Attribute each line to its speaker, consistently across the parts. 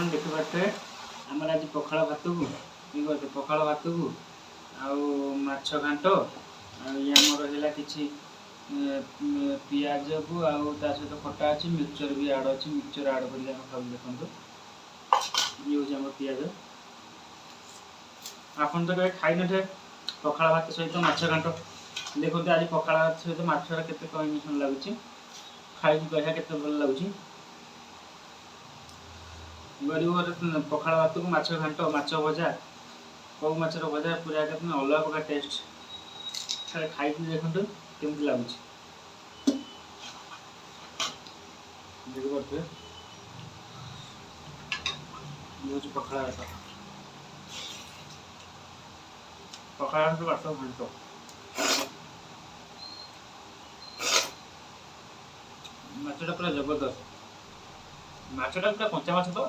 Speaker 1: आपन देखि पारे आमर आज पखाड़ भात को कि करते पखाड़ भात को आउ माछ घांट आमर है कि पिज को आउ सहित खटा अच्छी मिक्सचर भी आड अच्छी मिक्सचर आड कर खाऊ देखो ये हूँ आम पिज आपन तो कहीं खाई न पखाड़ भात सहित माछ घांट देखो आज पखाड़ भात सहित माछर के कम्बिनेसन लगुच खाई कह के भल लगुच गरीब पखाड़ भात को माछ घांट माछ भजा कौ माछर भजा पूरा अलग प्रकार टेस्ट खाई देखते केमती लगुच देखिए पखाड़ भात पखाड़ भात माछ घांट माछटा पूरा जबरदस्त माछटा पूरा कंचा माछ तो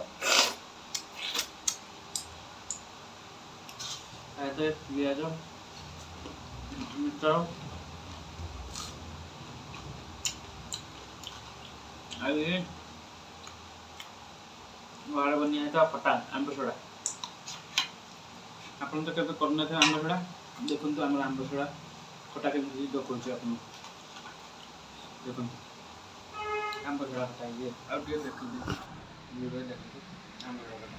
Speaker 1: पिज मिक्सचर घर बनी है खटा आंब सोड़ा आपन तो केबे करना आंब सोड़ा देखो आम आंब सोड़ा खटा के देखो देखो आंब सोड़ा खटा ये देखो आंब सोड़ा